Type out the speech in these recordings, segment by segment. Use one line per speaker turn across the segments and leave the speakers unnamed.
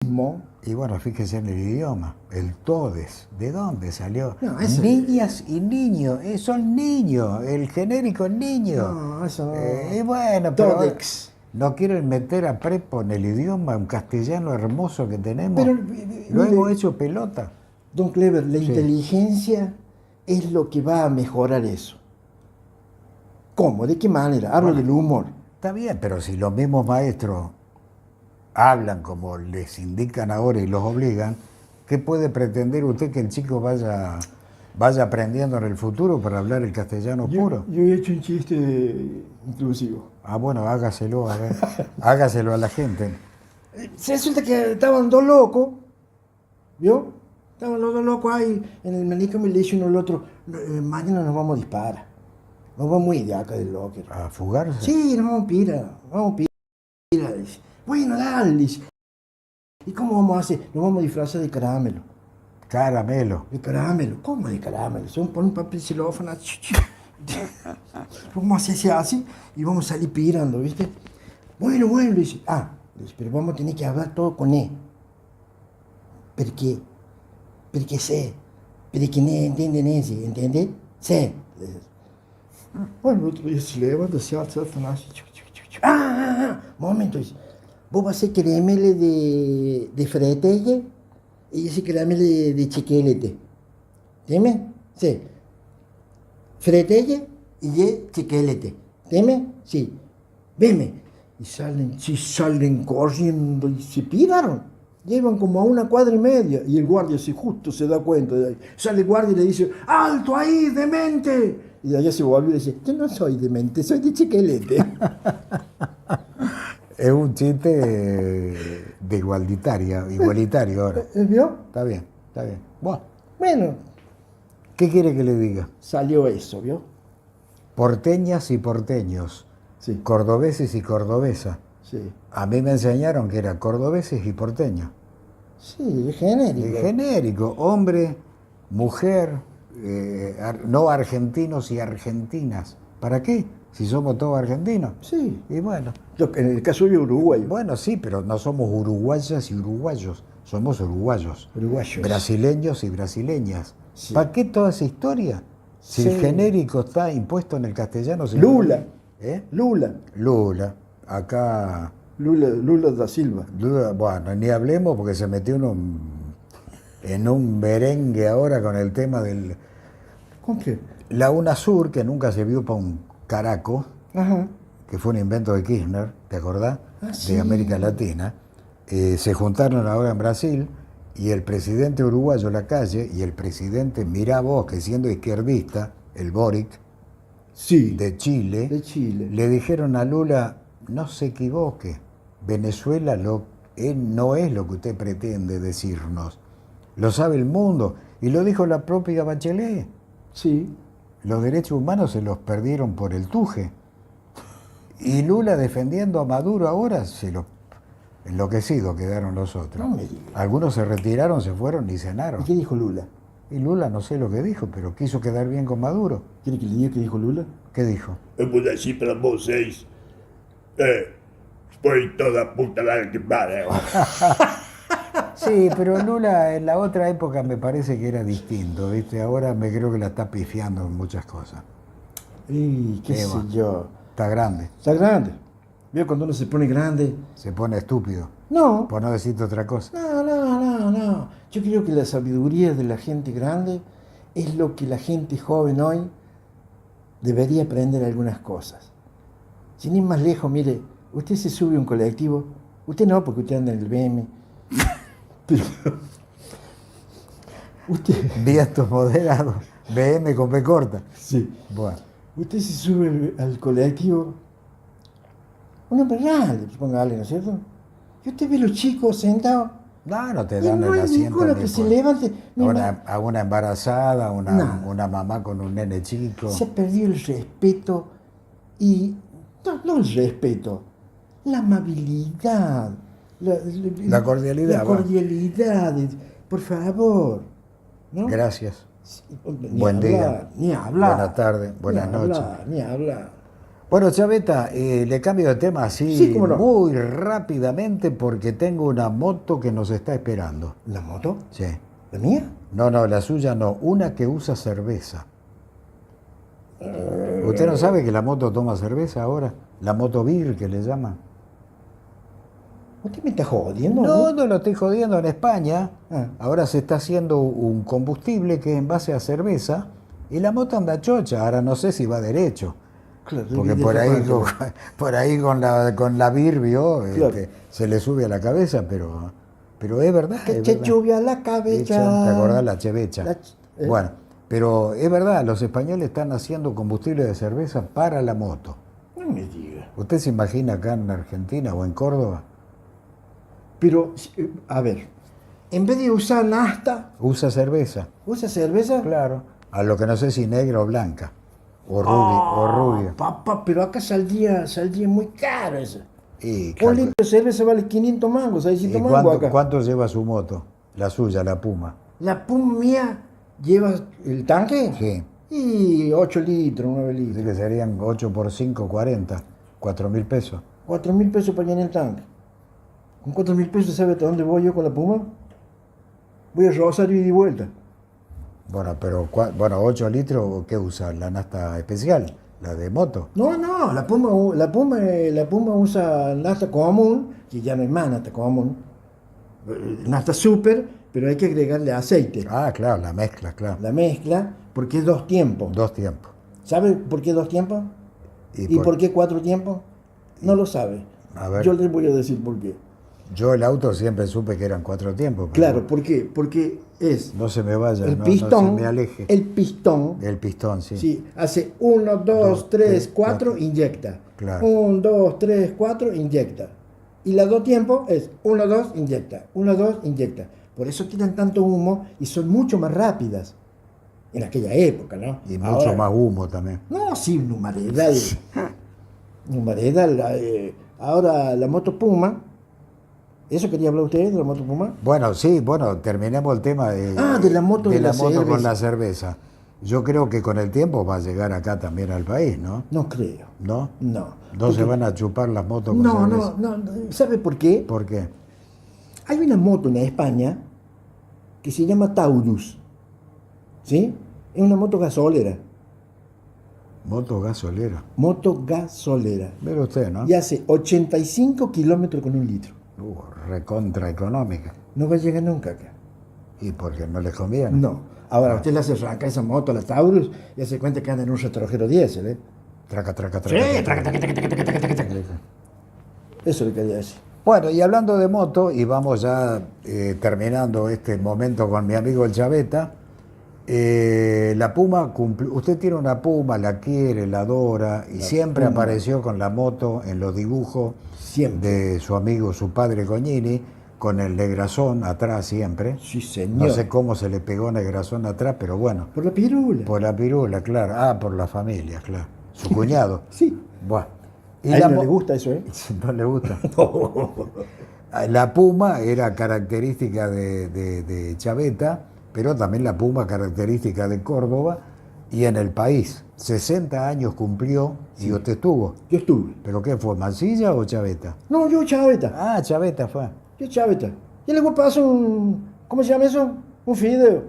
mismo.
Y bueno, fíjese en el idioma, el todes, ¿de dónde salió?
No, eso-
Niñas y niños, son niños, el genérico es niño.
No, eso no.
Y bueno, pero ahora
Todex.
no quieren meter a prepo en el idioma, un castellano hermoso que tenemos.
Pero,
Lo hemos
mire,
hecho pelota.
don Clever, la
Sí.
inteligencia es lo que va a mejorar eso. ¿Cómo? ¿De qué manera? Hablo
Bueno.
del humor.
Está bien, pero si los mismos maestros hablan como les indican ahora y los obligan, ¿qué puede pretender usted que el chico vaya aprendiendo en el futuro para hablar el castellano puro?
Yo he hecho un chiste inclusivo.
Ah, bueno, hágaselo, a ver, hágaselo a la gente.
Resulta que estaban dos locos, ¿vio? Estaban los dos locos ahí en el manicomio y le dice uno al otro, mañana nos vamos a disparar. Nos vamos a ir de acá del locker.
¿A fugarse?
Sí, nos vamos a pirar, dice. Bueno, dale, dice. ¿Y cómo vamos a hacer? Nos vamos a disfrazar de caramelo.
Caramelo.
De caramelo. ¿Cómo de caramelo? Se van a poner un papel celófano. Vamos a hacer así y vamos a salir pirando, ¿viste? Bueno, le dice. Dice, pero vamos a tener que hablar todo con él. ¿Por qué? Porque sé. Porque no entienden ese, ¿entendés? Sé. Bueno, el otro día se levanta, se alza, así. Momento, dice. Vos vas a hacer caramelo de fretelle y ese caramelo de chiquelete. ¿Dime? Sí. Fretelle y chiquelete. ¿Dime? Sí. Veme. Y salen corriendo y se piraron. Llevan como a 1,5 cuadras y el guardia justo se da cuenta de ahí. Sale el guardia y le dice, ¡alto ahí, demente! Y de allá se volvió y dice, yo no soy demente, soy de chiquelete.
Es un chiste de igualitario ahora.
¿Vio?
Está bien, está bien.
Bueno,
¿Qué quiere que le diga?
salió eso, ¿vio?
Porteñas y porteños,
Sí,
cordobeses y cordobesas.
sí.
A mí me enseñaron que era cordobeses y porteños.
Sí, es genérico.
Es genérico, hombre, mujer, no argentinos y argentinas. ¿Para qué? Si somos todos argentinos.
Sí.
Y bueno,
En el caso de Uruguay.
bueno, sí, pero no somos uruguayas y uruguayos, somos uruguayos.
Uruguayos.
Brasileños y brasileñas.
Sí.
¿Para qué toda esa historia? Si
Sí.
el genérico está impuesto en el castellano...
Lula.
¿Eh?
Lula.
Lula. Acá...
Lula da Silva.
Lula, bueno, ni hablemos porque se metió en un merengue ahora con el tema del...
¿Con qué?
La UNASUR, que nunca se vio para un caraco,
Ajá.
que fue un invento de Kirchner, ¿te acordás?
Sí.
De América Latina. Se juntaron ahora en Brasil y el presidente uruguayo Lacalle y el presidente, mirá vos, que siendo izquierdista, el Boric,
Sí.
de Chile,
De Chile.
le dijeron a Lula, no se equivoque, Venezuela no es lo que usted pretende decirnos. Lo sabe el mundo. Y lo dijo la propia Bachelet.
Sí.
Los derechos humanos se los perdieron por el tuje. Y Lula defendiendo a Maduro ahora, enloquecidos quedaron los otros.
No me diga.
Algunos se retiraron, se fueron y cenaron.
¿Y qué dijo Lula?
Y Lula no sé lo que dijo, pero quiso quedar bien con Maduro.
¿Quiere que le diga qué dijo Lula?
¿Qué dijo?
Eu vou decir para vocês, foi toda puta la que pariu.
Sí, pero Lula en la otra época me parece que era distinto, ¿viste? Ahora me creo que la está pifiando en muchas cosas.
Y qué
Eva.
sé yo.
Está grande,
Está grande. ¿Vio cuando uno se pone grande?
se pone estúpido,
No.
por no decirte otra cosa.
No. Yo creo que la sabiduría de la gente grande es lo que la gente joven hoy debería aprender algunas cosas. Sin ir más lejos, mire, usted se sube a un colectivo, usted no, porque usted anda en el BM, pero usted,
Vientos moderados, BM con B corta.
sí,
Bueno,
usted se sube al colectivo, un hombre grande, póngale, ¿no es cierto? Y usted ve los chicos sentados,
no te
y
dan
no
el
hay
asiento
ninguno
ni
que se
por-
levante. ni
a una embarazada,
Nada.
una mamá con un nene chico.
Se ha perdido el respeto y no el respeto, la amabilidad,
La cordialidad,
la cordialidad, por favor, ¿no?
Gracias.
Ni
Buen
hablar,
día.
ni hablar,
Buenas tardes, buenas
ni
noches.
hablar, ni hablar.
Bueno, Chaveta, le cambio de tema así
Sí, cómo no.
muy rápidamente porque tengo una moto que nos está esperando.
¿La moto?
Sí.
¿La mía?
No, no, la suya no. Una que usa cerveza. ¿Usted no sabe que la moto toma cerveza ahora? La moto Beer que le llaman.
¿Usted me está jodiendo?
No,
¿eh?
no lo estoy jodiendo. En España
Ah.
ahora se está haciendo un combustible que es en base a cerveza y la moto anda chocha. Ahora no sé si va derecho.
Claro,
Porque
de
por
esa
ahí,
parte.
por ahí con la Beer, vio,
Claro.
se le sube a la cabeza, pero es verdad.
Que
Es
te
verdad.
lluvia a la cabeza.
¿Te acordás la chevecha?
¿Eh?
Bueno, pero es verdad, los españoles están haciendo combustible de cerveza para la moto.
No me diga.
¿Usted se imagina acá en Argentina o en Córdoba?
Pero, a ver, en vez de usar nafta,
Usa cerveza,
usa cerveza.
claro. A lo que no sé si negra o blanca, o rubia.
Papá, pero acá saldría muy caro eso.
¿Y,
Un litro de cerveza vale 500 mangos, 600 mangos acá.
cuánto lleva su moto? La suya, la Puma.
La Puma mía lleva el tanque
Sí.
y 8 litros, 9
Así
litros.
que serían 8 por 5, 40, 4.000 pesos.
4.000 pesos para llenar el tanque. Con 4.000 pesos, ¿sabe hasta dónde voy yo con la Puma? Voy a Rosario y de vuelta.
Bueno, pero 8 litros, ¿qué usa? ¿La nafta especial? ¿La de moto?
No, la Puma usa nafta común, que ya no hay más nafta común. Nafta super, pero hay que agregarle aceite.
Ah, claro, la mezcla, claro.
La mezcla, porque es 2 tiempos.
2 tiempos.
¿Sabe por qué 2 tiempos? ¿Y por qué 4 tiempos? No lo sabe.
A ver.
Yo les voy a decir por qué.
Yo el auto siempre supe que eran 4 tiempos. Pero
Claro, ¿por qué? Porque es
no se me vaya,
el
no
pistón,
se me aleje.
el pistón,
El pistón, sí.
sí, hace 1, 2, 3, 4, inyecta.
Claro.
1, 2, 3, 4, inyecta. Y la 2 tiempos es 1, 2, inyecta. 1, 2, inyecta. Por eso tiran tanto humo y son mucho más rápidas. En aquella época, ¿no?
Y mucho más humo también.
No, sí, un humaredal. Un humaredal. Ahora la moto Puma. ¿Eso quería hablar usted de la moto Puma?
Bueno, sí, terminemos el tema de
la moto de la
moto con
cerveza.
la cerveza. Yo creo que con el tiempo va a llegar acá también al país, ¿no?
No creo.
¿No?
No.
No se van a chupar las motos con
No,
cerveza.
no. ¿Sabe por qué?
¿Por qué?
Hay una moto en España que se llama Taurus. ¿Sí? Es una moto gasolera.
Moto gasolera.
Moto gasolera.
Mire usted, ¿no?
Y hace 85 kilómetros con 1 litro.
Recontra económica.
No va a llegar nunca acá.
¿Y porque no les conviene?
No. Ahora, usted le hace arrancar esa moto a la Taurus y hace cuenta que anda en un retrojero diésel, ¿eh?
Traca, traca,
Sí,
traca.
Eso le quería decir.
Bueno, y hablando de moto, y vamos ya terminando este momento con mi amigo el Chaveta, la Puma, usted tiene una Puma, la quiere, la adora, y siempre
Puma.
apareció con la moto en los dibujos
Siempre.
de su amigo, su padre Cognini, con el negrazón atrás siempre.
Sí, señor.
No sé cómo se le pegó negrazón atrás, pero bueno,
Por la pirula.
por la pirula, claro. Ah, por la familia, claro. Su cuñado.
Sí.
Bueno.
A él no
mo-
le gusta eso, ¿eh?
No le gusta. La Puma era característica de Chaveta, pero también la Puma característica de Córdoba y en el país. 60 años cumplió y usted estuvo.
Yo estuve.
¿Pero qué fue, Mansilla o Chaveta?
No, yo Chaveta.
Ah, Chaveta fue.
Yo Chaveta. Y le voy a pasar ¿cómo se llama eso? Un video.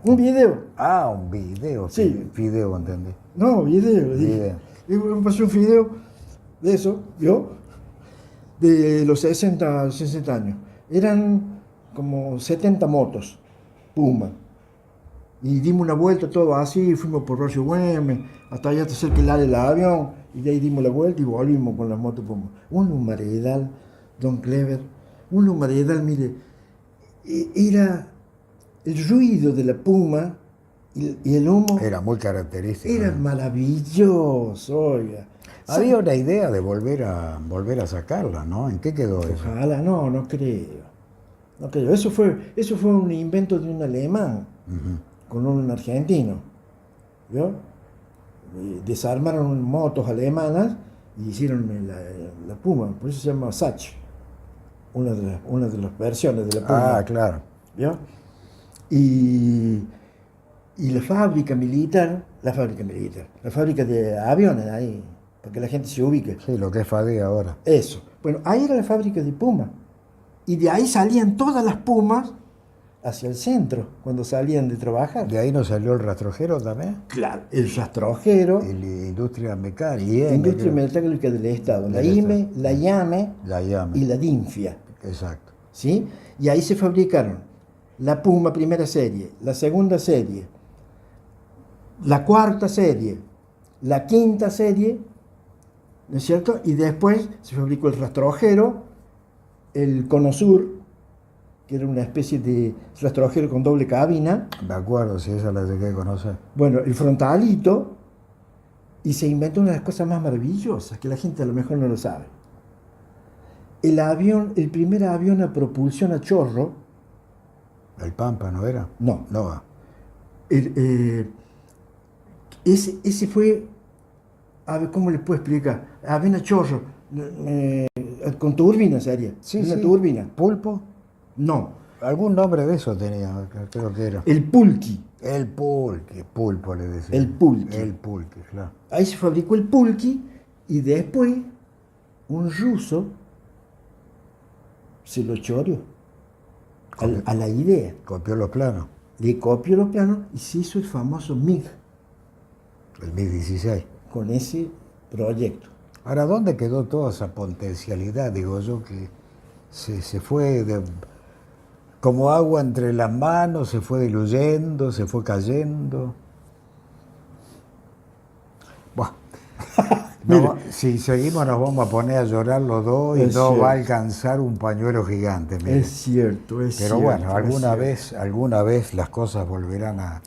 Un video.
Ah, un video.
Sí.
Video, entendí.
No, video.
Video.
Y me pasó un video de eso, ¿vio? De los 60 años. Eran como 70 motos, Puma. Y dimos una vuelta todo así, fuimos por Rocio Güemes, hasta allá cerca del avión, y de ahí dimos la vuelta y volvimos con las motos Puma. Un humaredal, Don Clever, un humaredal, mire, era el ruido de la Puma y el humo.
Era muy característico.
Era
¿no?
maravilloso, oiga.
Había una idea de volver a sacarla, ¿no? ¿En qué quedó eso?
Ojalá, no creo. No creo. Eso fue un invento de un alemán con un argentino. ¿Vio? Desarmaron motos alemanas y hicieron la Puma. Por eso se llama Sach. Una de las versiones de la Puma.
Ah, claro.
¿Vio? Y Y la fábrica militar, la fábrica de aviones ahí, para que la gente se ubique.
Sí, lo que es Fadea ahora.
Eso. Bueno, ahí era la fábrica de Puma. Y de ahí salían todas las Pumas hacia el centro, cuando salían de trabajar.
De ahí nos salió el rastrojero también.
Claro, el rastrojero,
Y la industria mecánica.
industria metalúrgica del Estado, la
Del
IME,
Estado.
la IAME
La llama.
y la DINFIA.
Exacto.
¿Sí? Y ahí se fabricaron la Puma primera serie, la segunda serie, la cuarta serie, la quinta serie, ¿no es cierto? Y después se fabricó el rastrojero, el Cono Sur, que era una especie de rastrojero con doble cabina,
Me acuerdo, si esa la llegué a conocer.
bueno, el frontalito, y se inventó una de las cosas más maravillosas, que la gente a lo mejor no lo sabe. El avión, el primer avión a propulsión a chorro,
¿El Pampa no era?
no,
No.
ese fue, a ver, ¿cómo le puedo explicar? Avión a chorro, con turbina sería,
Sí,
una
sí.
turbina.
¿Pulpo?
No,
Algún nombre de eso tenía, creo que era.
el Pulqui.
El pulque, pulpo le decía.
El pulque.
El pulque, claro.
Ahí se fabricó el Pulqui y después un ruso se lo choreó a la idea.
Copió los planos,
Le copió los planos y se hizo el famoso MiG
el MiG-16.
con ese proyecto.
Ahora, ¿dónde quedó toda esa potencialidad? Digo yo que se fue como agua entre las manos, se fue diluyendo, se fue cayendo. Buah. No, si seguimos nos vamos a poner a llorar los dos y
Es
no
cierto.
va a alcanzar un pañuelo gigante. mire.
Es cierto, es
Pero
cierto.
bueno,
es
alguna vez las cosas volverán a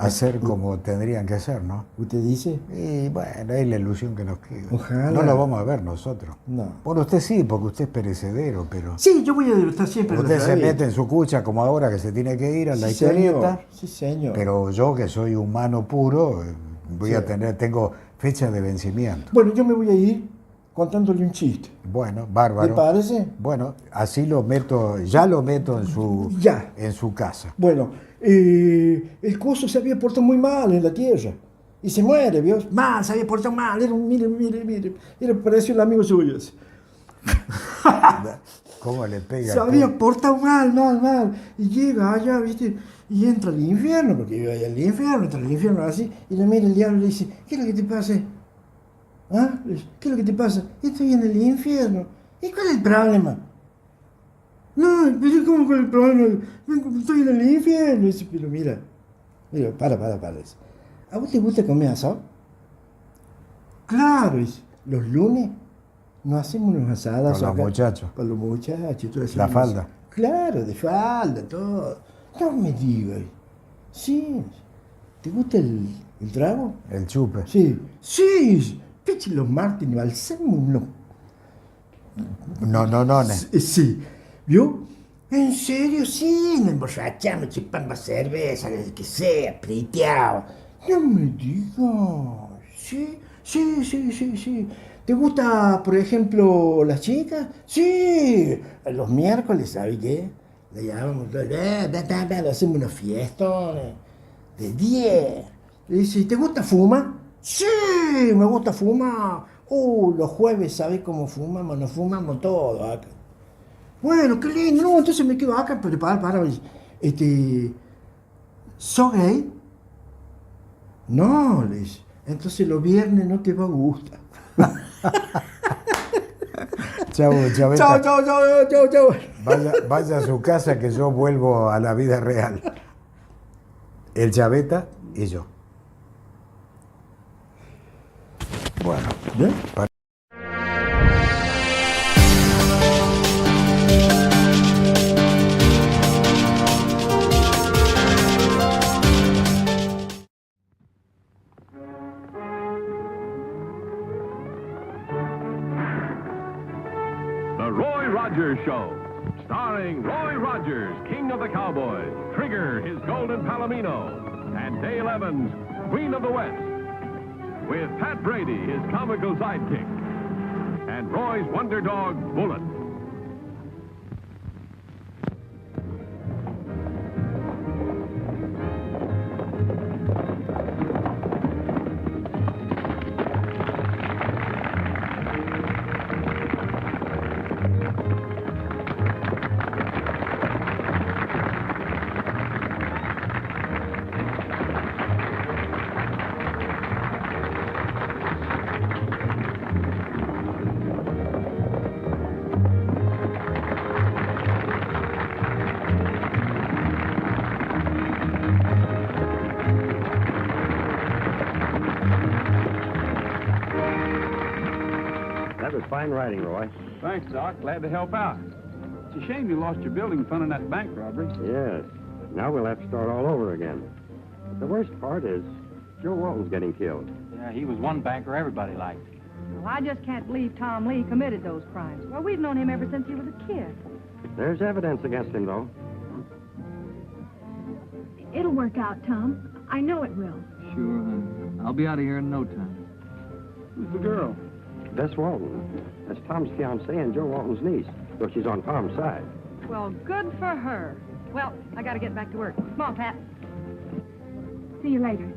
ser como tendrían que ser, ¿no?
cierto. ¿Usted dice?
Y bueno, es la ilusión que nos queda.
Ojalá.
No lo vamos a ver nosotros.
No.
Bueno, usted sí, porque usted es perecedero, pero
Sí, yo voy a estar siempre en
usted
la
se
vida.
mete en su cucha como ahora que se tiene que ir a la
Sí,
historieta.
señor. Sí, señor.
Pero yo que soy humano puro, voy
Sí.
a tengo fecha de vencimiento.
Bueno, yo me voy a ir contándole un chiste.
Bueno,
¿Le
bárbaro.
parece?
Bueno, así lo meto, ya lo meto
Ya.
en su casa.
Bueno, el coso se había portado muy mal en la tierra. Y se muere, ¿vio? Mal, se había portado mal. Era un, mire. Era pareció el amigo suyo. ese.
¿Cómo le pega?
Se había portado mal. Y llega allá, ¿viste? Y entra al infierno, porque iba allá al infierno, entra al infierno así. Y le mira el diablo y le dice, ¿qué es lo que te pasa? ¿Ah? Le dice, ¿qué es lo que te pasa? Estoy en el infierno. ¿Y cuál es el problema? No, pero ¿cómo con el problema? Estoy en el infierno. Dice, pero mira, para. Dice, ¿a vos te gusta comer asado? Claro, dice, los lunes nos hacemos unos asados.
Con los
acá.
muchachos.
Con los muchachos. todo eso.
La falda.
Claro, de falda, todo. No me digas. Sí. ¿Te gusta el trago?
El chupe.
Sí. Piche, los martes nos alzamos unos.
No.
Sí. ¿Vio? ¿En serio? Sí, nos emborrachamos, chupamos cerveza, que sea, priteado. No me digas. Sí. ¿Te gusta, por ejemplo, las chicas? Sí. Los miércoles, ¿sabes qué? Le llamamos, le hacemos unos fiestones de 10. Le dice, ¿te gusta fumar? Sí, me gusta fumar. Los jueves, ¿sabes cómo fumamos? Nos fumamos todo acá. Bueno, qué lindo. No, entonces me quedo acá, pero para. ¿Sos gay? No, le dice. Entonces los viernes no te va a gustar.
Chau, Chaveta.
Chao.
Vaya a su casa que yo vuelvo a la vida real. El Chaveta y yo. Bueno,
¿Bien?
The Roy Rogers Show, starring Roy Rogers, King of the Cowboys, Trigger, his golden palomino, and Dale Evans, Queen of the West, with Pat Brady, his comical sidekick, and Roy's wonder dog, Bullet.
fine riding, Roy.
Thanks, Doc. Glad to help out. It's a shame you lost your building fund in that bank robbery.
Yes. Now we'll have to start all over again. But the worst part is Joe Walton's getting killed.
Yeah, he was one banker everybody liked.
Well, I just can't believe Tom Lee committed those crimes. Well, we've known him ever since he was a kid.
There's evidence against him, though.
It'll work out, Tom. I know it will.
Sure, honey. I'll be out of here in no time.
Who's the girl?
Bess Walton. That's Tom's fiancée and Joe Walton's niece, though she's on Tom's side.
Well, good for her. Well, I gotta get back to work. Come on, Pat.
See you later.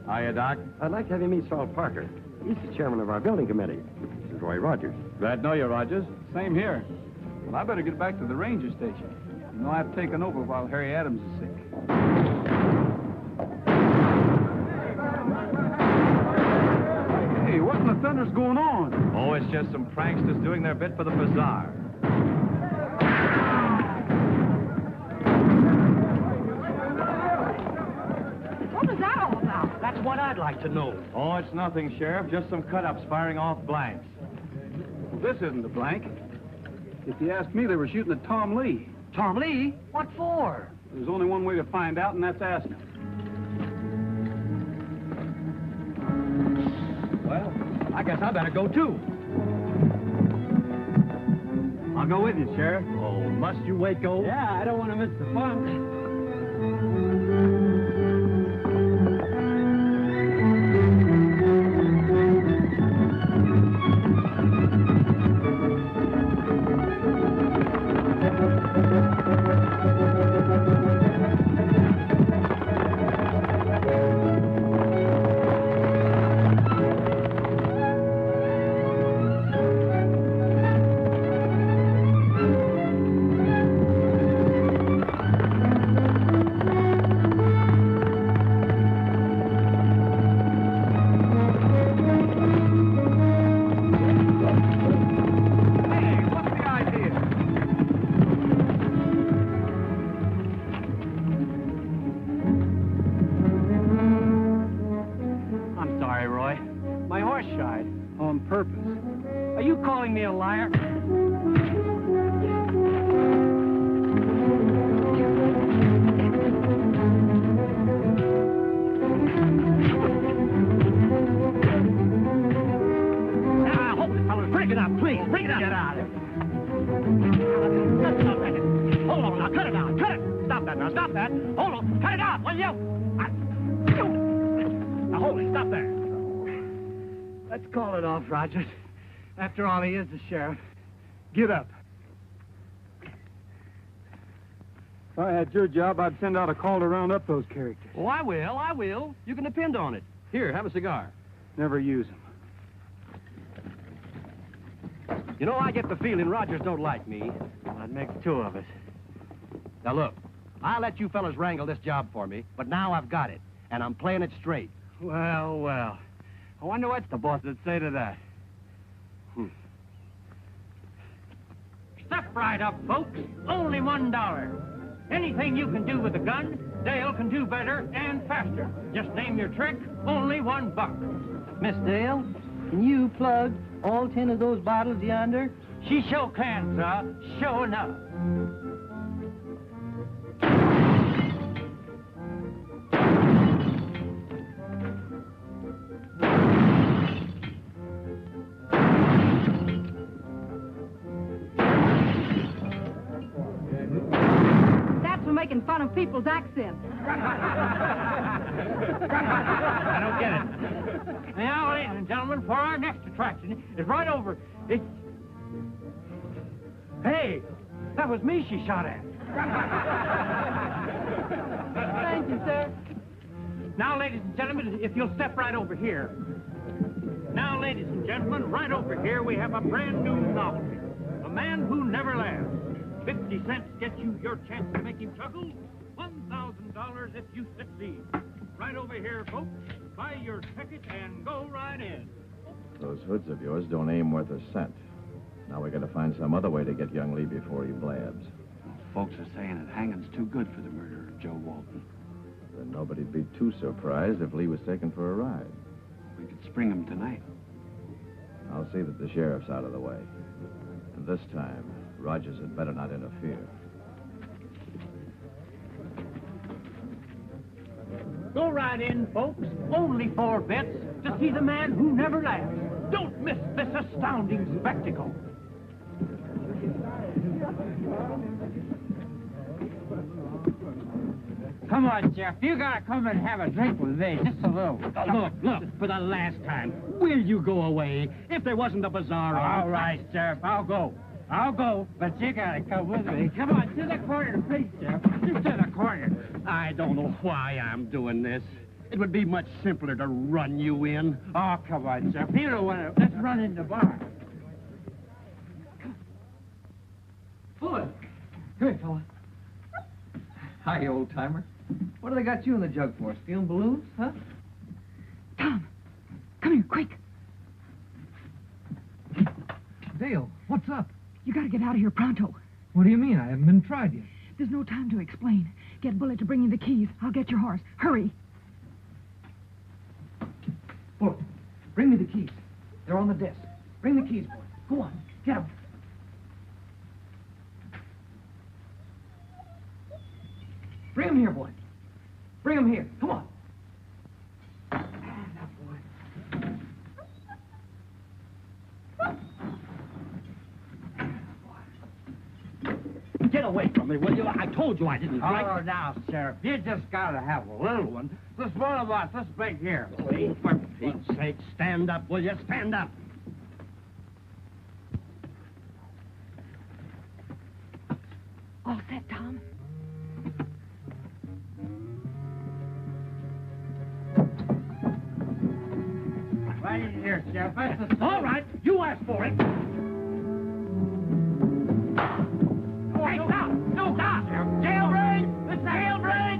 Hiya, Doc.
I'd like to have you meet Saul Parker. He's the chairman of our building committee. This is Roy Rogers.
Glad to know you, Rogers. Same here. Well, I better get back to the ranger station. You know, I've taken over while Harry Adams is sick. Hey, what in the thunder's going on?
Oh, it's just some pranksters doing their bit for the bazaar.
What was that all about?
That's what I'd like to know. Oh, it's nothing, Sheriff. Just some cut-ups firing off blanks.
Well, this isn't a blank. If you ask me, they were shooting at Tom Lee.
Tom Lee? What for?
There's only one way to find out, and that's asking.
Well, I guess I better go, too. I'll go with you, Sheriff. Oh, must you, Waco?
Yeah, I don't want to miss the fun. On purpose.
Are you calling me a liar? Now, hold it, fellas. Break it up, please. Break it up. Get out of it. Hold on now. Cut it out. Cut it. Stop that now. Stop that. Hold on. Cut it out, will you? Now, hold it. Stop there. Let's call it off, Rogers. After all, he is the sheriff.
Get up. If I had your job, I'd send out a call to round up those characters.
Oh, I will. I will. You can depend on it. Here, have a cigar.
Never use them.
You know, I get the feeling Rogers don't like me. Well, that makes two of us. Now, look, I'll let you fellas wrangle this job for me, but now I've got it, and I'm playing it straight.
Well, well. I wonder what the boss would say to that.
Step right up, folks. Only $1. Anything you can do with a gun, Dale can do better and faster. Just name your trick, only $1.
Miss Dale, can you plug all 10 of those bottles yonder?
She sure can, sir. Sure enough.
Making fun of people's accents.
I don't get it. Now, ladies and gentlemen, for our next attraction is right over. It's... Hey, that was me she shot at.
Thank you, sir.
Now, ladies and gentlemen, if you'll step right over here. Now, ladies and gentlemen, right over here we have a brand new novelty. A man who never laughs. 50 cents gets you your chance to make him chuckle. $1,000 if you succeed. Right over here, folks. Buy your ticket and go right in.
Those hoods of yours don't aim worth a cent. Now we gotta find some other way to get young Lee before he blabs.
Folks are saying that hanging's too good for the murderer of Joe Walton.
Then nobody'd be too surprised if Lee was taken for a ride.
We could spring him tonight.
I'll see that the sheriff's out of the way. And this time, Rogers had better not interfere.
Go right in, folks. Only 4 bets to see the man who never laughs. Don't miss this astounding spectacle.
Come on, Jeff. You gotta come and have a drink with me. Just a little.
Look, for the last time, will you go away? If there wasn't a bazaar on...
All right, Sheriff. I'll go. But you gotta come with me. Come on, to the corner, please, Jeff. Just to the corner.
I don't know why I'm doing this. It would be much simpler to run you in.
Oh, come on, Jeff. You don't want to. Let's run in the bar.
Fuller. Come here, fella. Hi, old-timer. What do they got you in the jug for? Stealing balloons, huh?
Tom, come here, quick.
Dale, what's up?
You gotta get out of here pronto.
What do you mean? I haven't been tried yet.
There's no time to explain. Get Bullet to bring you the keys. I'll get your horse. Hurry.
Bullet, bring me the keys. They're on the desk. Bring the keys, boy. Go on, get them. Bring them here, boy. Bring them here. Come on.
Get away from me, will you? I told you I didn't
Oh,
like...
now, Sheriff, you just gotta have a little one. This one of us, this big here.
For Pete's sake, stand up, will you? Stand up.
All set, Tom.
Right in here, Sheriff. That's the...
All right, you asked for it. Hey, stop! No, stop! Jailbreak! It's a jailbreak!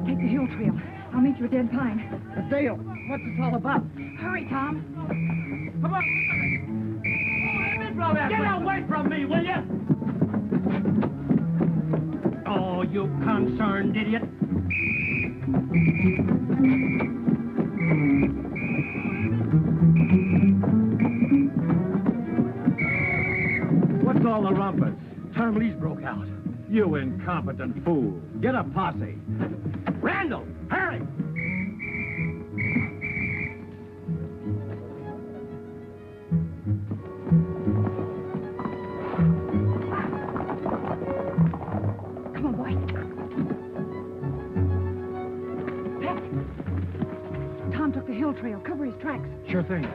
Take the hill trail. I'll meet you at Dead Pine.
Dale, what's this all about?
Hurry, Tom.
Come on.
Get away from me, will you? Oh, you concerned idiot.
What's all the rumpus? Termleys broke out. You incompetent fool. Get a posse.
Randall, hurry!
Come on, boy. Pet. Tom took the hill trail. Cover his tracks.
Sure thing.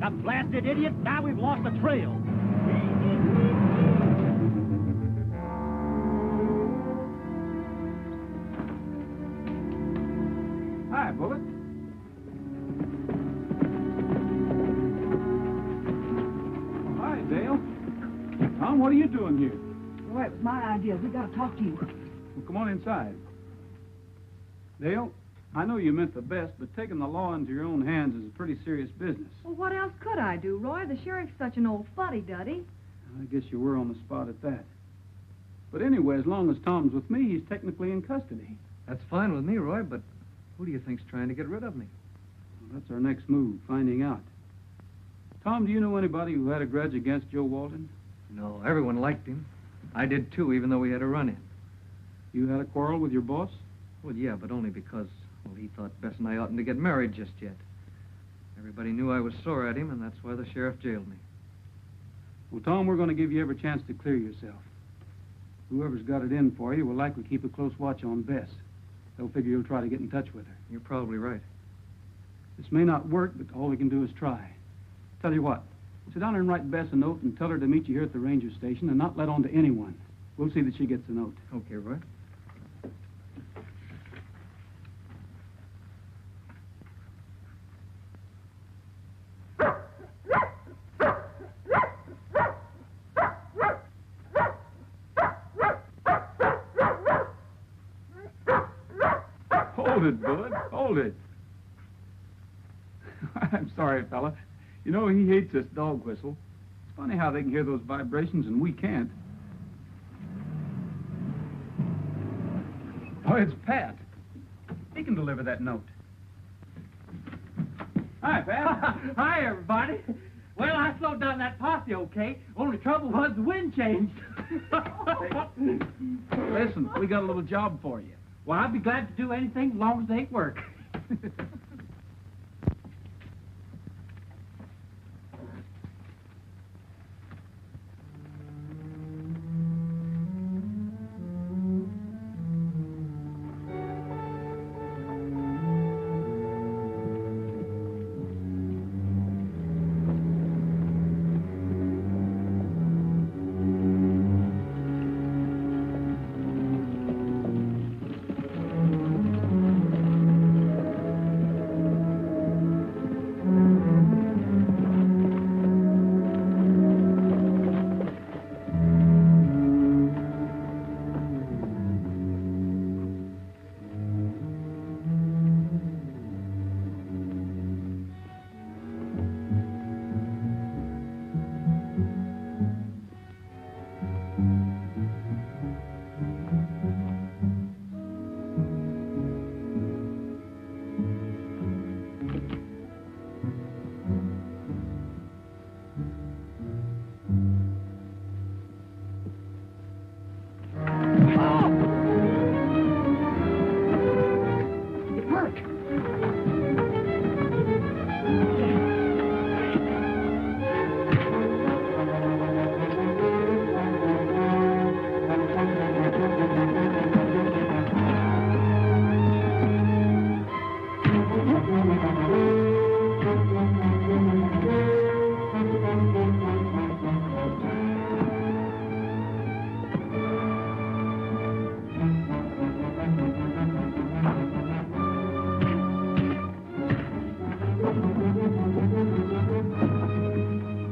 That blasted idiot, now we've lost the trail.
Hi, Bullet. Hi, Dale. Tom, what are you doing here?
Boy, it was my idea. We gotta talk to you.
Well, come on inside. Dale, I know you meant the best, but taking the law into your own hands is a pretty serious business.
Well, what else could I do, Roy? The sheriff's such an old fuddy-duddy.
I guess you were on the spot at that. But anyway, as long as Tom's with me, he's technically in custody.
That's fine with me, Roy, but who do you think's trying to get rid of me?
Well, that's our next move, finding out. Tom, do you know anybody who had a grudge against Joe Walton?
No, everyone liked him. I did too, even though we had a run-in.
You had a quarrel with your boss?
Well, yeah, but only because, well, he thought Bess and I oughtn't to get married just yet. Everybody knew I was sore at him, and that's why the sheriff jailed me.
Well, Tom, we're going to give you every chance to clear yourself. Whoever's got it in for you will likely keep a close watch on Bess. They'll figure you'll try to get in touch with her.
You're probably right.
This may not work, but all we can do is try. Tell you what, sit down and write Bess a note and tell her to meet you here at the ranger station and not let on to anyone. We'll see that she gets the note.
Okay, Roy.
it, Bud. Hold it. I'm sorry, fella. You know, he hates this dog whistle. It's funny how they can hear those vibrations and we can't. Oh, it's Pat. He can deliver that note. Hi, Pat.
Hi, everybody. Well, I slowed down that posse, okay? Only trouble was the wind changed.
Listen, we got a little job for you.
Well, I'd be glad to do anything as long as they ain't work.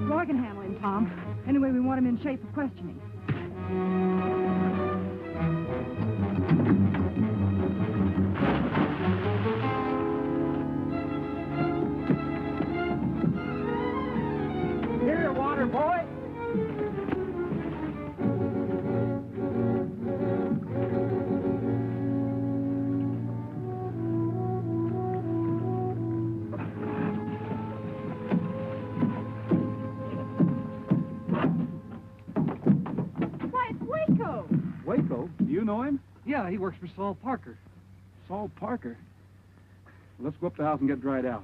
Roy can handle him, Tom. Anyway, we want him in shape for questioning.
Here, water boy.
Why, it's Waco!
Waco? Do you know him?
Yeah, he works for Saul Parker.
Saul Parker. Well, let's go up the house and get dried out.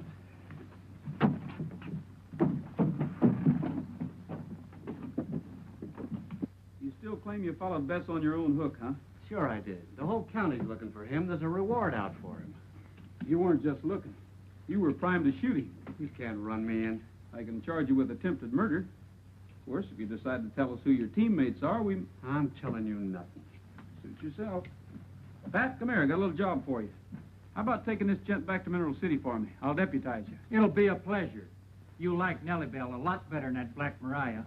You still claim you followed Bess on your own hook, huh?
Sure I did. The whole county's looking for him. There's a reward out for him.
You weren't just looking. You were primed to shoot him.
You can't run me in.
I can charge you with attempted murder. Of course, if you decide to tell us who your teammates are, we...
I'm telling you nothing.
Suit yourself. Pat, come here. I got a little job for you. How about taking this gent back to Mineral City for me? I'll deputize you.
It'll be a pleasure. You like Nellie Bell a lot better than that Black Mariah.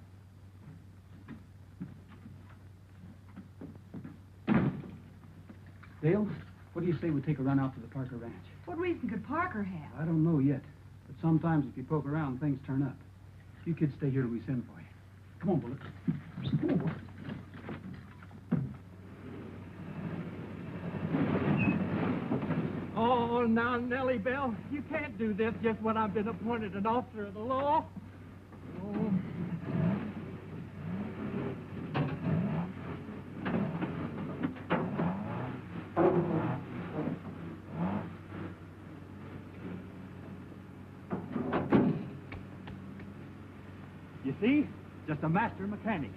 Dale, what do you say we take a run out to the Parker Ranch?
What reason could Parker have?
I don't know yet, but sometimes if you poke around, things turn up. You kids stay here till we send for you. Come on, Bullet. Come on, Bullet.
Oh, now, Nellie Bell, you can't do this just when I've been appointed an officer of the law. Oh. You see? Just a master mechanic.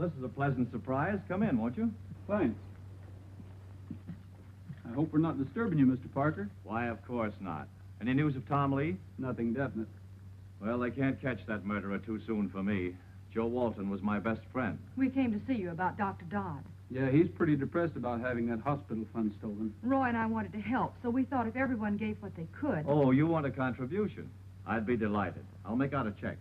this is a pleasant surprise. Come in, won't you?
Thanks. I hope we're not disturbing you, Mr. Parker.
Why, of course not. Any news of Tom Lee?
Nothing definite.
Well, they can't catch that murderer too soon for me. Joe Walton was my best friend.
We came to see you about Dr. Dodd.
Yeah, he's pretty depressed about having that hospital fund stolen.
Roy and I wanted to help, so we thought if everyone gave what they could...
Oh, you want a contribution? I'd be delighted. I'll make out a check.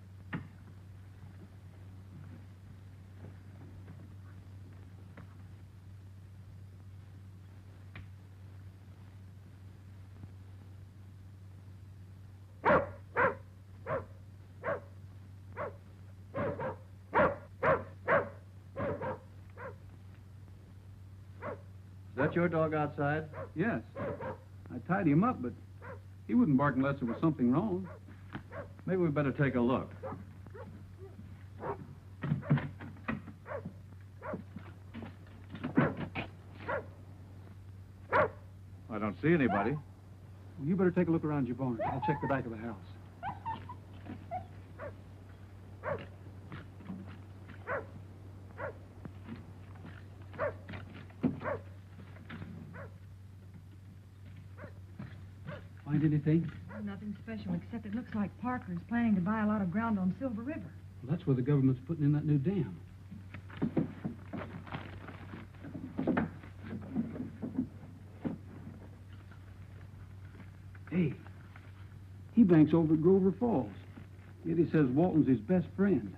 Is that your dog outside?
Yes. I tied him up, but he wouldn't bark unless there was something wrong.
Maybe we better take a look. I don't see anybody.
Well, you better take a look around your barn. I'll check the back of the house. Find anything?
Nothing special, except it looks like Parker is planning to buy a lot of ground on Silver River.
Well, that's where the government's putting in that new dam. Hey, he banks over at Grover Falls. Yet he says Walton's his best friend.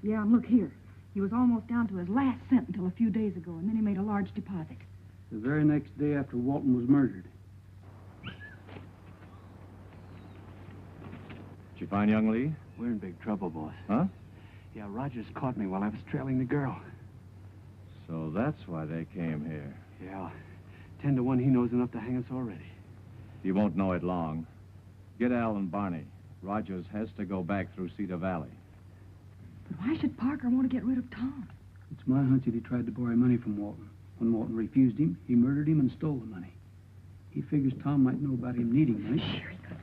Yeah, and look here. He was almost down to his last cent until a few days ago, and then he made a large deposit.
The very next day after Walton was murdered.
Did you find young Lee?
We're in big trouble, boss.
Huh?
Yeah, Rogers caught me while I was trailing the girl.
So that's why they came here.
Yeah, 10 to 1 he knows enough to hang us already.
He won't know it long. Get Al and Barney. Rogers has to go back through Cedar Valley.
Why should Parker want to get rid of Tom?
It's my hunch that he tried to borrow money from Walton. When Walton refused him, he murdered him and stole the money. He figures Tom might know about him needing money.
Sure he could.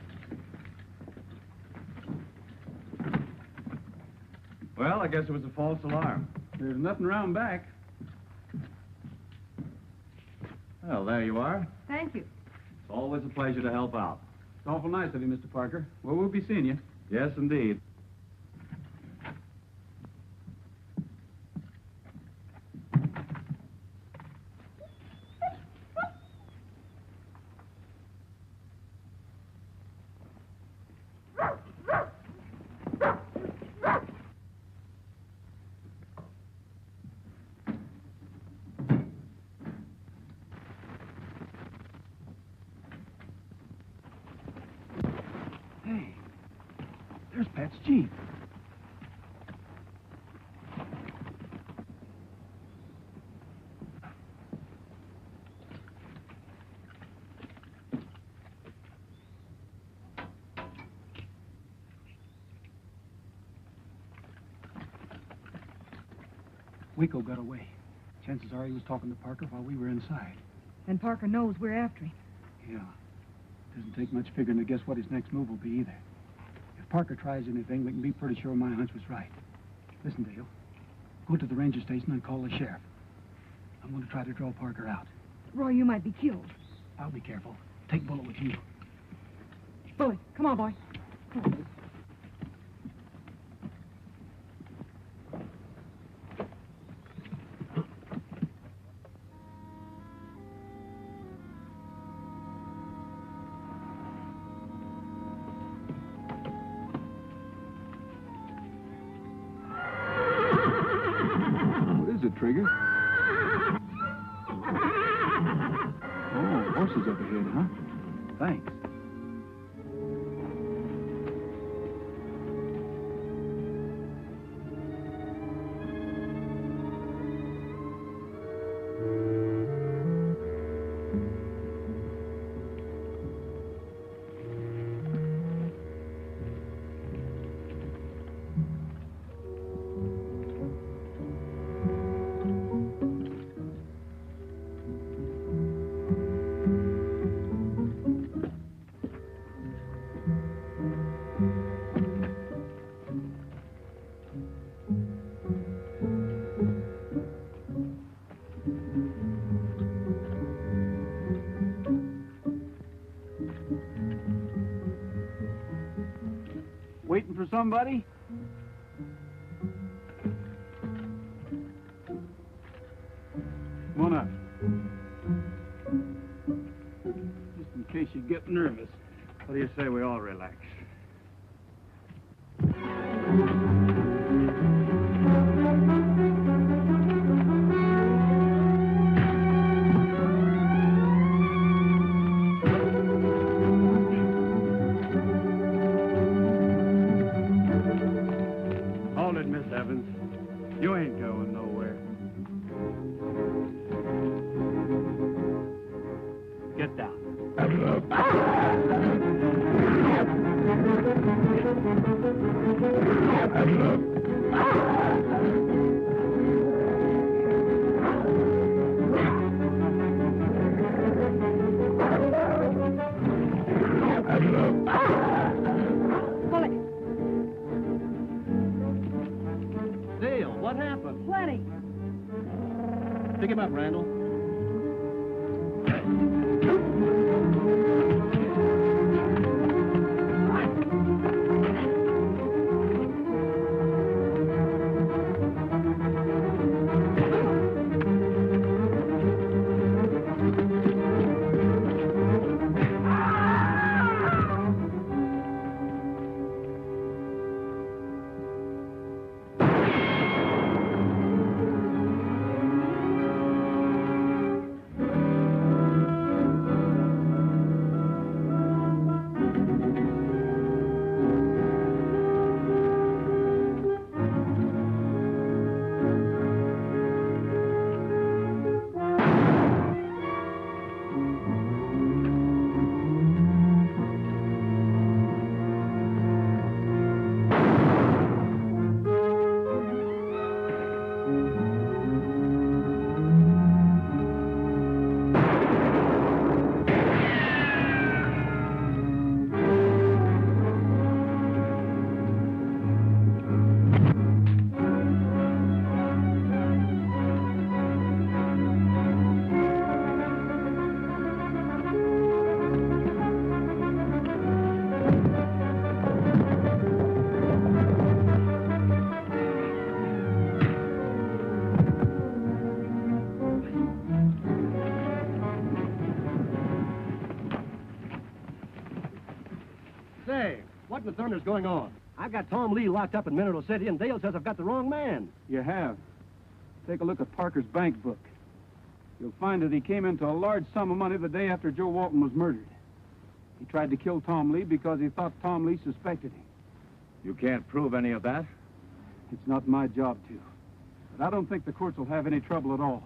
Well, I guess it was a false alarm.
There's nothing around back.
Well, there you are.
Thank you.
It's always a pleasure to help out.
It's awful nice of you, Mr. Parker. Well, we'll be seeing you.
Yes, indeed.
Hey, there's Pat's Jeep. Waco got away. Chances are he was talking to Parker while we were inside.
And Parker knows we're after him.
Yeah. Doesn't take much figuring to guess what his next move will be either. If Parker tries anything, we can be pretty sure my hunch was right. Listen, Dale. Go to the ranger station and call the sheriff. I'm going to try to draw Parker out.
Roy, you might be killed.
I'll be careful. Take Bullet with you.
Bully, come on, boy. Come on.
Trigger? Oh, horses up ahead, huh? Thanks. Waiting for somebody? Come on up. Just in case you get nervous.
What do you say we all relax? Hold it, Miss Evans. You ain't going nowhere. Get down.
Pull it.
Dale, what happened?
Plenty.
Pick him up, Randall. Say, what in the thunder's going on? I've got Tom Lee locked up in Mineral City, and Dale says I've got the wrong man.
You have. Take a look at Parker's bank book. You'll find that he came into a large sum of money the day after Joe Walton was murdered. He tried to kill Tom Lee because he thought Tom Lee suspected him.
You can't prove any of that?
It's not my job to. But I don't think the courts will have any trouble at all.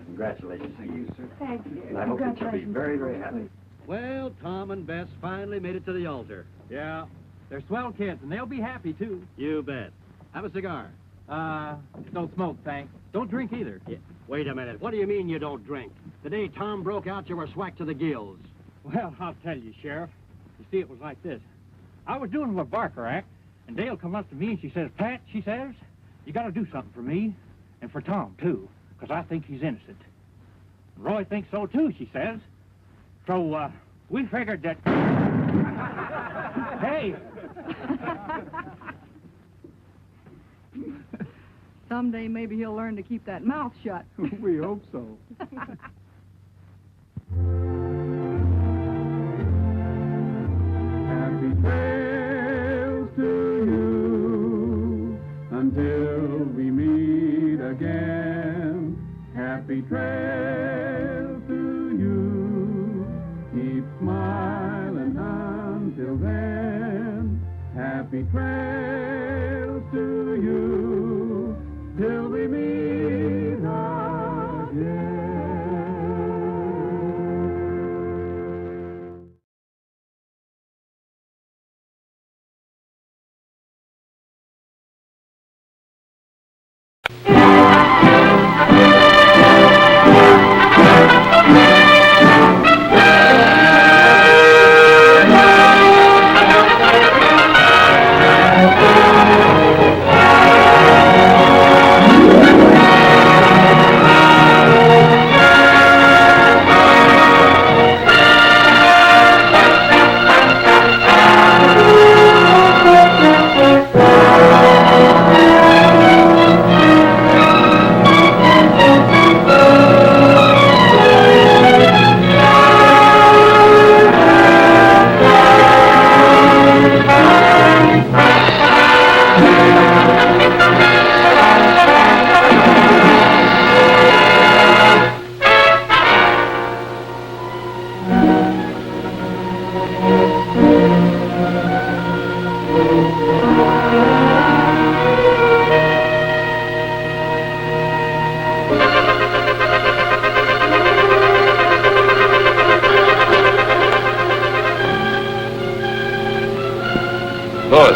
Congratulations to you, sir.
Thank you.
And I hope that you'll be very, very happy.
Well, Tom and Bess finally made it to the altar.
Yeah. They're swell kids, and they'll be happy, too.
You bet. Have a cigar.
Don't smoke, thanks. Don't drink either.
Yeah. Wait a minute. What do you mean you don't drink? The day Tom broke out, you were swacked to the gills.
Well, I'll tell you, Sheriff. You see, it was like this. I was doing the Barker Act, and Dale come up to me and she says, Pat, she says, you got to do something for me, and for Tom, too, because I think he's innocent. Roy thinks so, too, she says. So, we figured that... Hey!
Someday maybe he'll learn to keep that mouth shut.
We hope so. Happy trails to you until we meet again. Happy trails to you. Keep smiling until then. Happy trails to you till we meet again.
Thank you. Louis,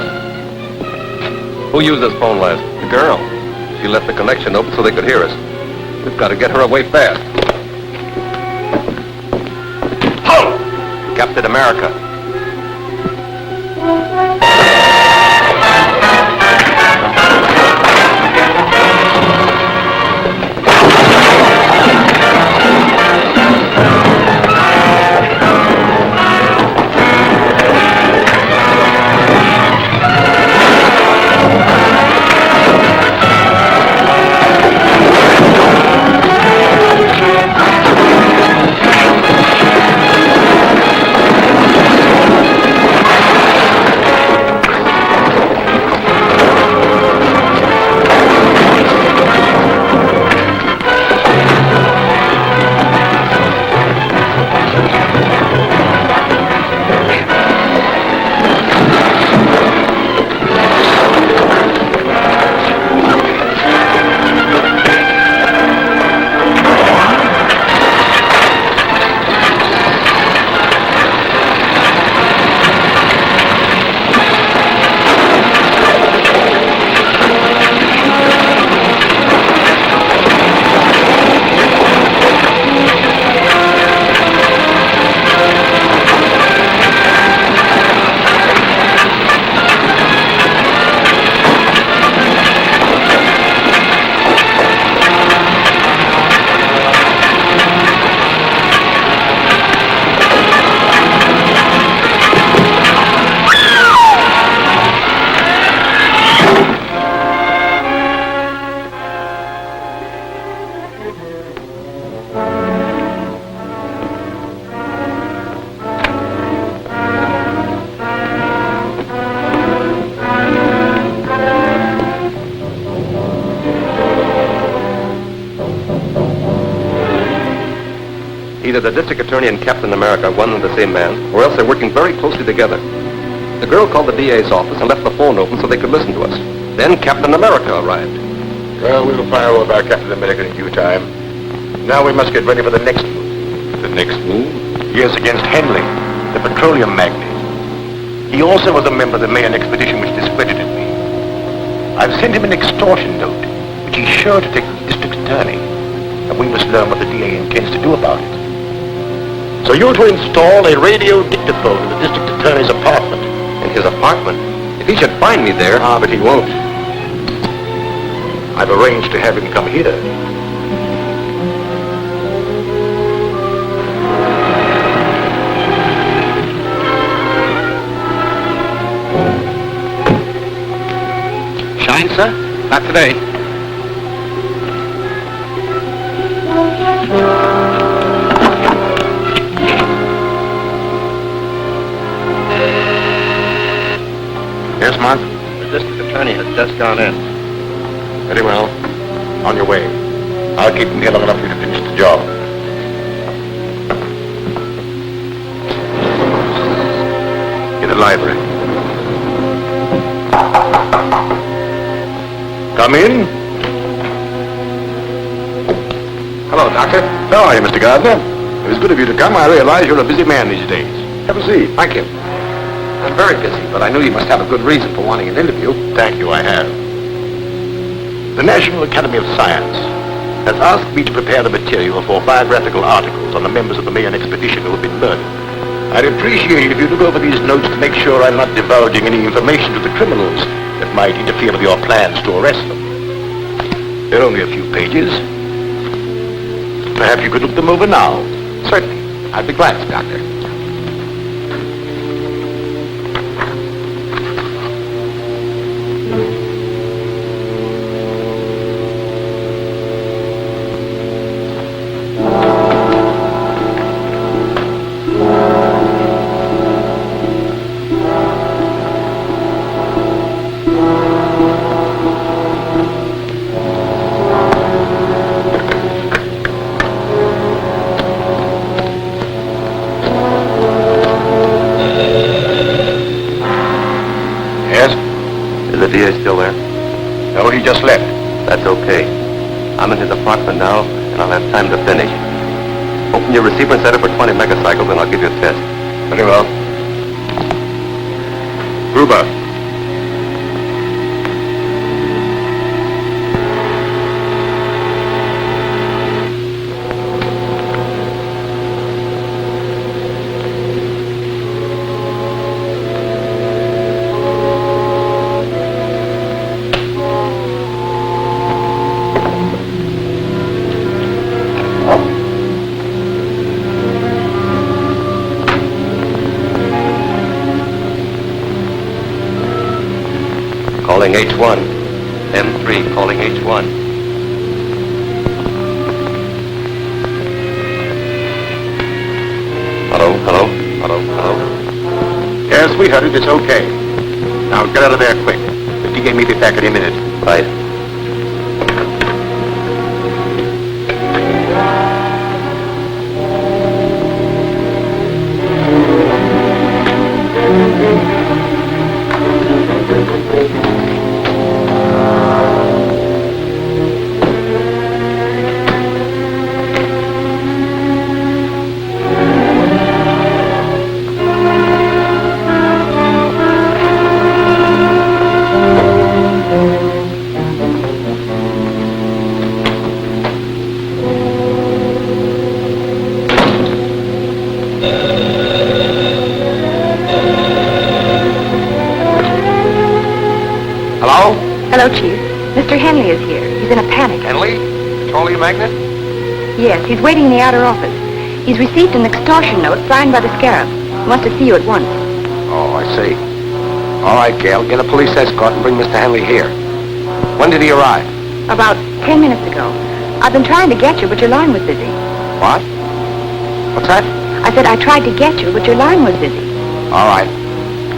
who used this phone last? The girl. She left the connection open so they could hear us. We've got to get her away fast. Halt! Captain America. Either the district attorney and Captain America are one and the same man, or else they're working very closely together. The girl called the DA's office and left the phone open so they could listen to us. Then Captain America arrived.
Well, we'll fire over our Captain America in due time. Now we must get ready for the next move. The next move? Yes, against Henley, the petroleum magnate. He also was a member of the Mayan expedition which discredited me. I've sent him an extortion note, which he's sure to take to the district attorney. And we must learn what the DA intends to do about it. So you're to install a radio dictaphone in the district attorney's apartment.
In his apartment? If he should find me there...
Ah, but he won't. I've arranged to have him come here.
Shine, sir? Not today.
Yes, Mark?
The district attorney has just gone in.
Very well. On your way. I'll keep him here long enough for you to finish the job. In the library. Come in.
Hello, Doctor.
How are you, Mr. Gardner? It was good of you to come. I realize you're a busy man these days. Have a seat.
Thank you. I'm very busy, but I knew you must have a good reason for wanting an interview.
Thank you, I have. The National Academy of Science has asked me to prepare the material for biographical articles on the members of the Mayan expedition who have been murdered. I'd appreciate it if you look over these notes to make sure I'm not divulging any information to the criminals that might interfere with your plans to arrest them. They're only a few pages. Perhaps you could look them over now.
Certainly. I'd be glad to, Doctor. DA still there?
No, he just left.
That's okay. I'm in his apartment now, and I'll have time to finish. Open your receiver and set it for 20 megacycles, and I'll give you a test.
Very well. Gruber.
Calling H1. M3 calling H1. Hello, hello, hello, hello.
Yeah, sweetheart, it's okay. Now get out of there quick. The DA may be back any minute.
Right.
Hello, Chief. Mr. Henley is here. He's in a panic.
Henley? Petroleum magnet?
Yes, he's waiting in the outer office. He's received an extortion note signed by the Scarab. He wants to see you at once.
Oh, I see. All right, Gail. Get a police escort and bring Mr. Henley here. When did he arrive?
About 10 minutes ago. I've been trying to get you, but your line was busy.
What? What's that?
I said I tried to get you, but your line was busy.
All right.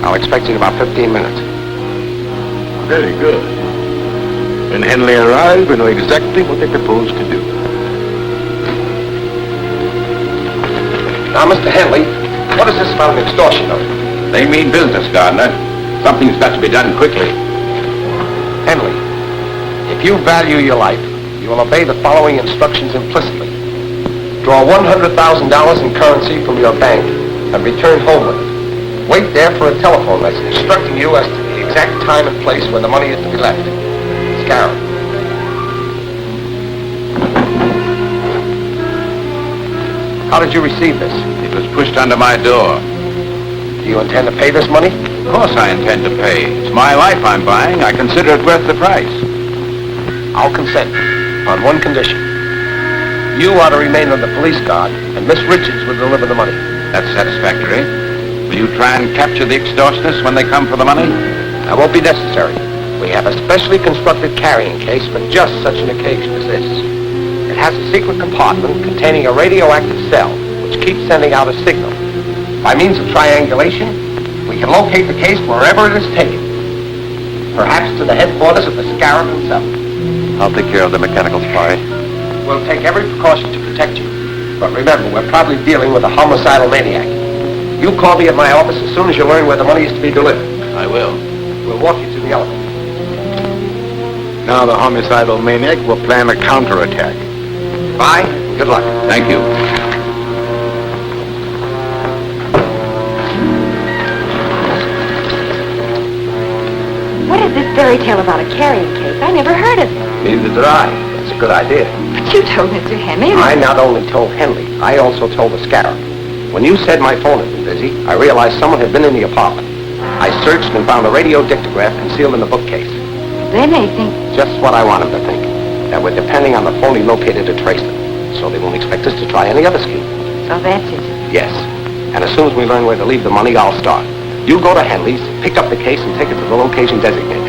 I'll expect you in about 15 minutes.
Very good. When Henley arrives, we know exactly what they propose to do.
Now, Mr. Henley, what is this about an extortion note?
They mean business, Gardner. Something's got to be done quickly.
Henley, if you value your life, you will obey the following instructions implicitly. Draw $100,000 in currency from your bank and return home with it. Wait there for a telephone message instructing you as to the exact time and place where the money is to be left. Scarab. How did you receive this?
It was pushed under my door.
Do you intend to pay this money?
Of course I intend to pay. It's my life I'm buying. I consider it worth the price.
I'll consent on one condition. You are to remain on the police guard, and Miss Richards will deliver the money.
That's satisfactory. Will you try and capture the extortionists when they come for the money?
That won't be necessary. We have a specially constructed carrying case for just such an occasion as this. It has a secret compartment containing a radioactive cell, which keeps sending out a signal. By means of triangulation, we can locate the case wherever it is taken. Perhaps to the headquarters of the Scarab himself. I'll take care of the mechanical spy. We'll take every precaution to protect you. But remember, we're probably dealing with a homicidal maniac. You call me at my office as soon as you learn where the money is to be delivered.
I will.
We'll walk you to the elevator.
Now the homicidal maniac will plan a counterattack.
Bye. Good luck.
Thank you.
What is this fairy tale about a carrying case? I never heard of it.
Neither did I. It's a good idea.
But you told Mr. Henley.
I not only told Henley, I also told the Scarab. When you said my phone had been busy, I realized someone had been in the apartment. I searched and found a radio dictograph concealed in the bookcase.
They may think...
Just what I want them to think. That we're depending on the phone he located to trace them. So they won't expect us to try any other scheme.
So that's it.
Yes. And as soon as we learn where to leave the money, I'll start. You go to Henley's, pick up the case, and take it to the location designated.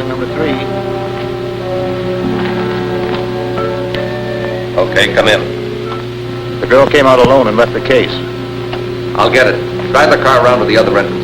calling number 3.
Okay, come in.
The girl came out alone and left the case.
I'll get it. Drive the car around to the other entrance.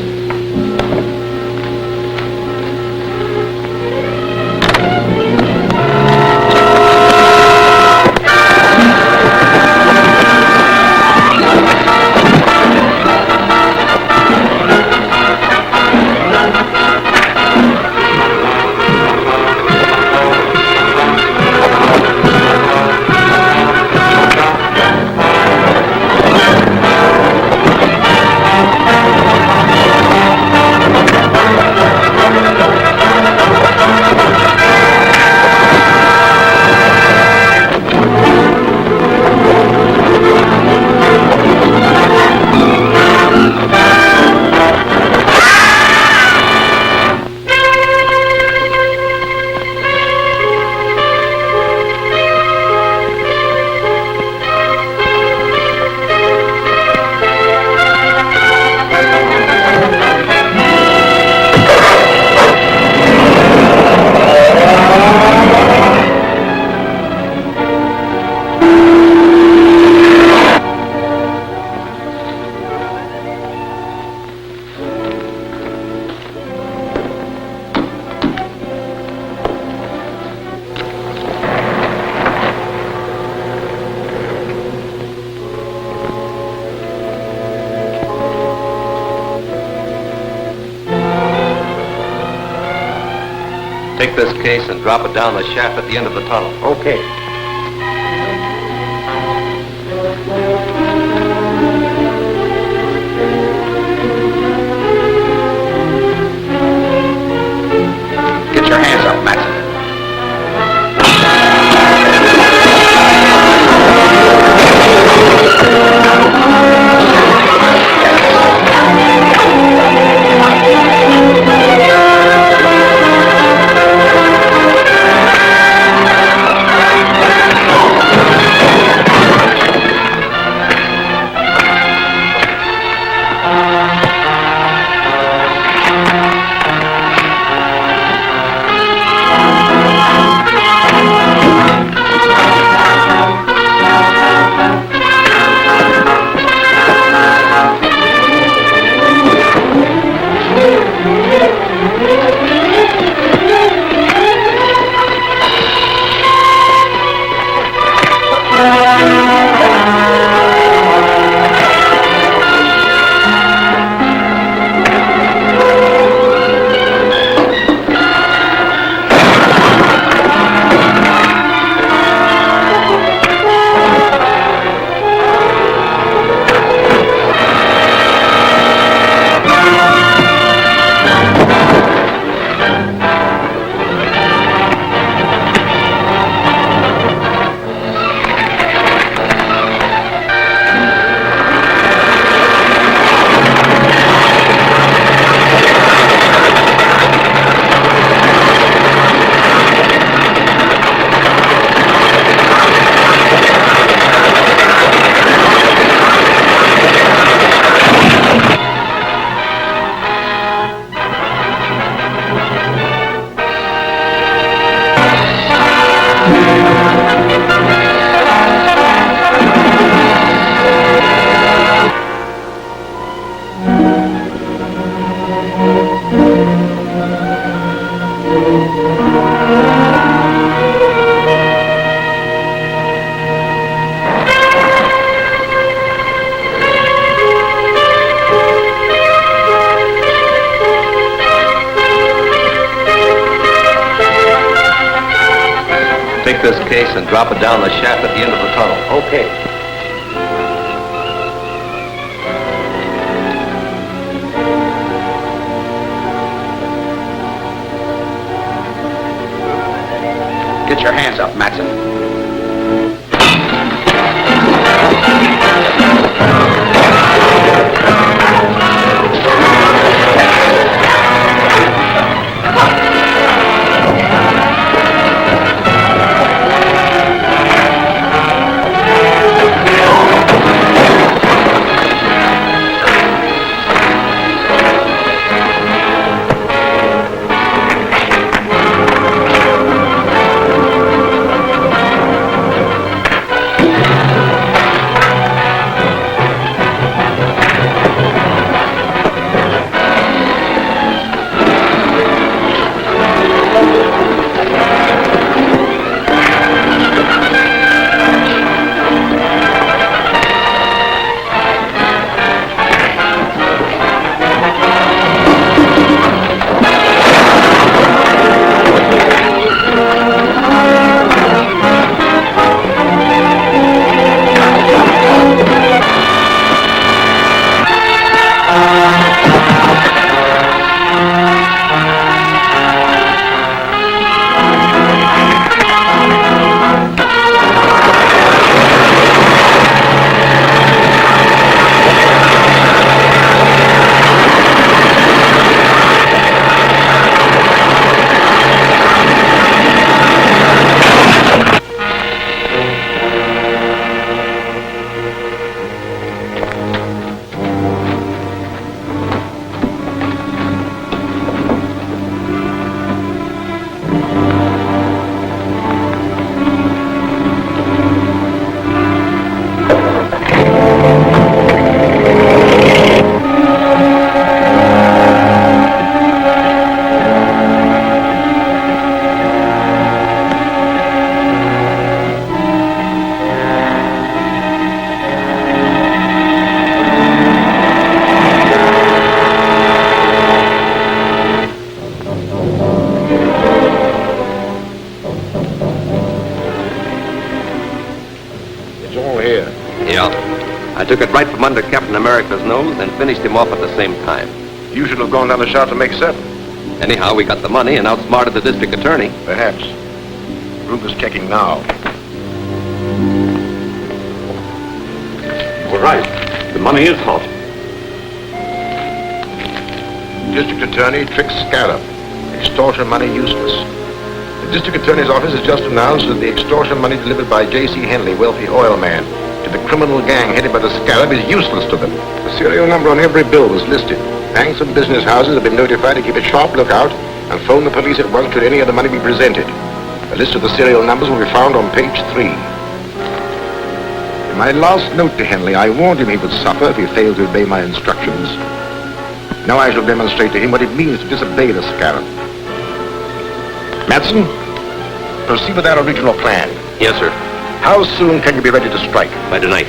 Take this case and drop it down the shaft at the end of the tunnel.
Okay.
Get your hands up, Matson. Take this case and drop it down the shaft at the end of the tunnel.
Okay.
Get your hands up, Matson.
It's all here.
Yeah. I took it right from under Captain America's nose and finished him off at the same time.
You should have gone down the shaft to make 7.
Anyhow, we got the money and outsmarted the district attorney.
Perhaps. Rupert's checking now.
All right. The money is hot.
District Attorney tricks Scarab. Extortion money useless. The District Attorney's office has just announced that the extortion money delivered by J.C. Henley, wealthy oil man, to the criminal gang headed by the Scarab is useless to them. The serial number on every bill was listed. Banks and business houses have been notified to keep a sharp lookout and phone the police at once should any of the money be presented. A list of the serial numbers will be found on page 3. In my last note to Henley, I warned him he would suffer if he failed to obey my instructions. Now I shall demonstrate to him what it means to disobey the Scarab. Madsen, proceed with our original plan.
Yes, sir.
How soon can you be ready to strike?
By tonight.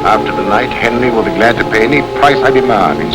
After tonight, Henry will be glad to pay any price I demand in